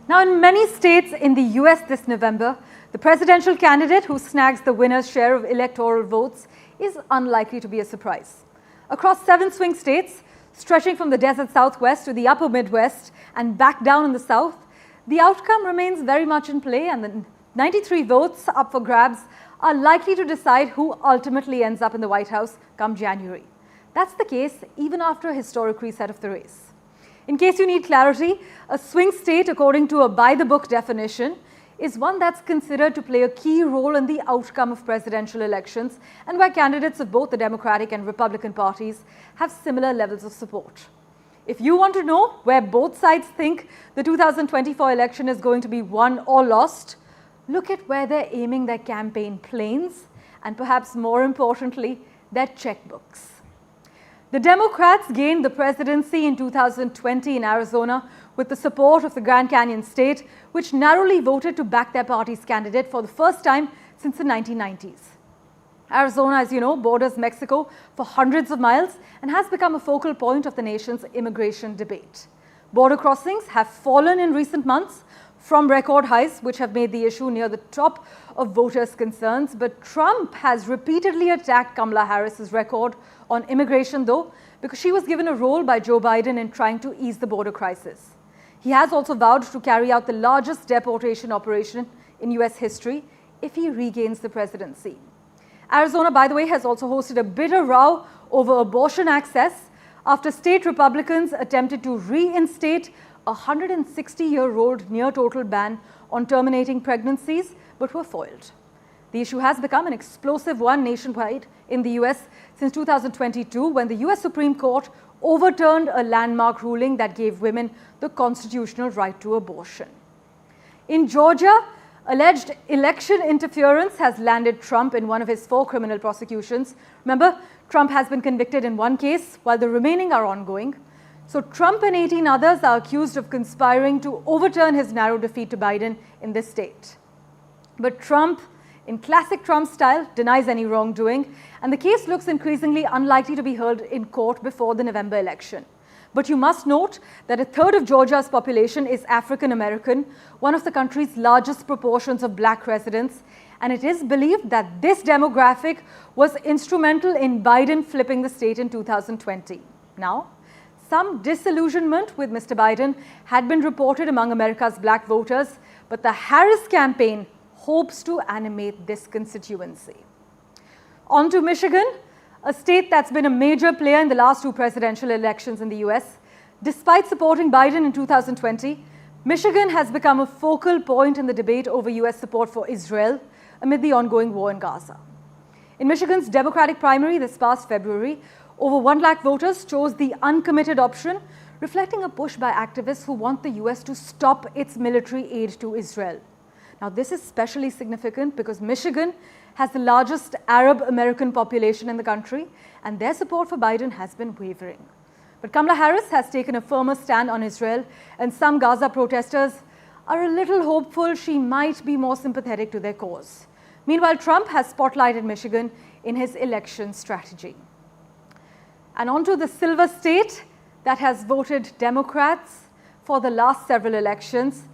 Now, in many states in the US this November, the presidential candidate who snags the winner's share of electoral votes is unlikely to be a surprise. Across 7 swing states, stretching from the desert southwest to the upper Midwest and back down in the south, the outcome remains very much in play, and the 93 votes up for grabs are likely to decide who ultimately ends up in the White House come January. That's the case even after a historic reset of the race. In case you need clarity, a swing state, according to a by-the-book definition, is one that's considered to play a key role in the outcome of presidential elections and where candidates of both the Democratic and Republican parties have similar levels of support. If you want to know where both sides think the 2024 election is going to be won or lost, look at where they're aiming their campaign planes and, perhaps more importantly, their checkbooks. The Democrats gained the presidency in 2020 in Arizona with the support of the Grand Canyon state, which narrowly voted to back their party's candidate for the first time since the 1990s. Arizona, as you know, borders Mexico for hundreds of miles and has become a focal point of the nation's immigration debate. Border crossings have fallen in recent months from record highs, which have made the issue near the top of voters' concerns. But Trump has repeatedly attacked Kamala Harris's record on immigration, though, because she was given a role by Joe Biden in trying to ease the border crisis. He has also vowed to carry out the largest deportation operation in US history if he regains the presidency. Arizona, by the way, has also hosted a bitter row over abortion access after state Republicans attempted to reinstate a 160-year-old near-total ban on terminating pregnancies, but were foiled. The issue has become an explosive one nationwide in the US since 2022, when the US Supreme Court overturned a landmark ruling that gave women the constitutional right to abortion. In Georgia, alleged election interference has landed Trump in one of his 4 criminal prosecutions. Remember, Trump has been convicted in one case, while the remaining are ongoing. So Trump and 18 others are accused of conspiring to overturn his narrow defeat to Biden in this state. But Trump, in classic Trump style, denies any wrongdoing, and the case looks increasingly unlikely to be heard in court before the November election. But you must note that a third of Georgia's population is African American, one of the country's largest proportions of black residents, and it is believed that this demographic was instrumental in Biden flipping the state in 2020. Now, some disillusionment with Mr. Biden had been reported among America's black voters, but the Harris campaign hopes to animate this constituency. On to Michigan, a state that's been a major player in the last 2 presidential elections in the US. Despite supporting Biden in 2020, Michigan has become a focal point in the debate over US support for Israel amid the ongoing war in Gaza. In Michigan's Democratic primary this past February, over 1 lakh voters chose the uncommitted option, reflecting a push by activists who want the US to stop its military aid to Israel. Now, this is especially significant because Michigan has the largest Arab American population in the country, and their support for Biden has been wavering. But Kamala Harris has taken a firmer stand on Israel, and some Gaza protesters are a little hopeful she might be more sympathetic to their cause. Meanwhile, Trump has spotlighted Michigan in his election strategy. And on to the silver state that has voted Democrats for the last several elections.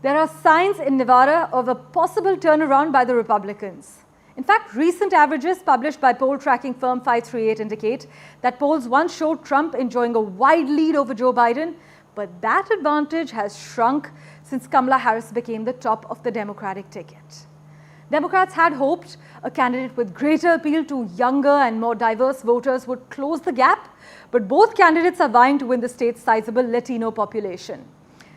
There are signs in Nevada of a possible turnaround by the Republicans. In fact, recent averages published by poll tracking firm 538 indicate that polls once showed Trump enjoying a wide lead over Joe Biden, but that advantage has shrunk since Kamala Harris became the top of the Democratic ticket. Democrats had hoped a candidate with greater appeal to younger and more diverse voters would close the gap, but both candidates are vying to win the state's sizable Latino population.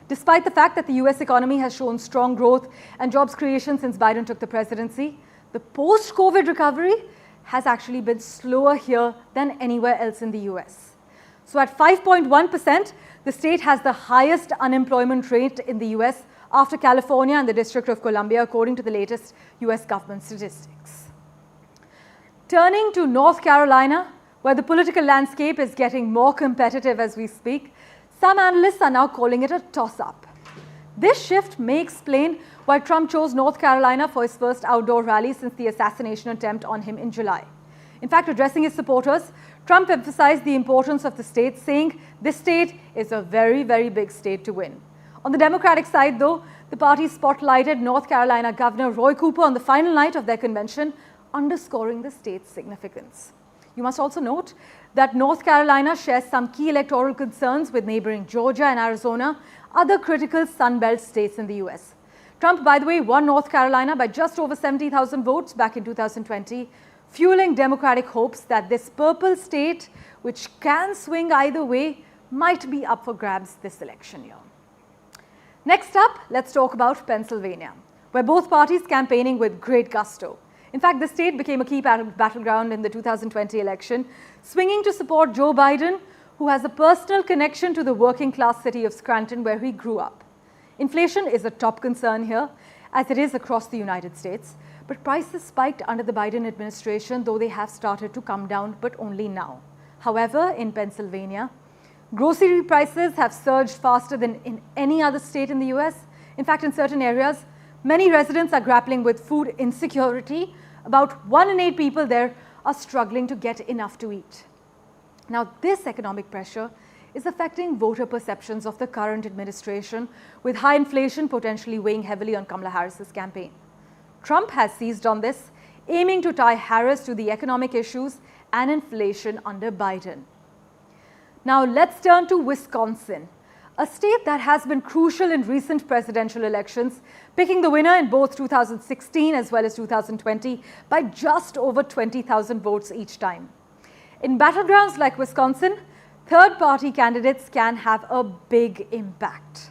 Despite the fact that the US economy has shown strong growth and jobs creation since Biden took the presidency, the post-COVID recovery has actually been slower here than anywhere else in the US. So at 5.1%, the state has the highest unemployment rate in the US after California and the District of Columbia, according to the latest US government statistics. Turning to North Carolina, where the political landscape is getting more competitive as we speak, some analysts are now calling it a toss-up. This shift may explain why Trump chose North Carolina for his first outdoor rally since the assassination attempt on him in July. In fact, addressing his supporters, Trump emphasized the importance of the state, saying this state is a very, very big state to win. On the Democratic side, though, the party spotlighted North Carolina Governor Roy Cooper on the final night of their convention, underscoring the state's significance. You must also note that North Carolina shares some key electoral concerns with neighboring Georgia and Arizona, other critical Sun Belt states in the US. Trump, by the way, won North Carolina by just over 70,000 votes back in 2020, fueling Democratic hopes that this purple state, which can swing either way, might be up for grabs this election year. Next up, let's talk about Pennsylvania, where both parties campaigning with great gusto. In fact, the state became a key battleground in the 2020 election, swinging to support Joe Biden, who has a personal connection to the working-class city of Scranton, where he grew up. Inflation is a top concern here, as it is across the United States, but prices spiked under the Biden administration, though they have started to come down, but only now. However, in Pennsylvania, grocery prices have surged faster than in any other state in the US. In fact, in certain areas, many residents are grappling with food insecurity. About 1 in 8 people there are struggling to get enough to eat. Now, this economic pressure is affecting voter perceptions of the current administration, with high inflation potentially weighing heavily on Kamala Harris's campaign. Trump has seized on this, aiming to tie Harris to the economic issues and inflation under Biden. Now, let's turn to Wisconsin, a state that has been crucial in recent presidential elections, picking the winner in both 2016 as well as 2020 by just over 20,000 votes each time. In battlegrounds like Wisconsin, third-party candidates can have a big impact.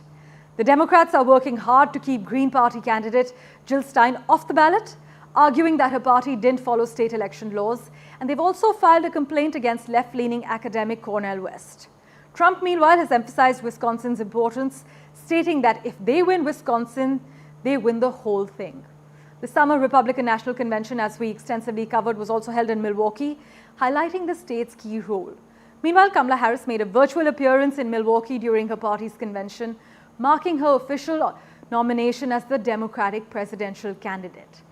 The Democrats are working hard to keep Green Party candidate Jill Stein off the ballot, arguing that her party didn't follow state election laws, and they've also filed a complaint against left-leaning academic Cornel West. Trump, meanwhile, has emphasized Wisconsin's importance, stating that if they win Wisconsin, they win the whole thing. The summer Republican National Convention, as we extensively covered, was also held in Milwaukee, highlighting the state's key role. Meanwhile, Kamala Harris made a virtual appearance in Milwaukee during her party's convention, marking her official nomination as the Democratic presidential candidate.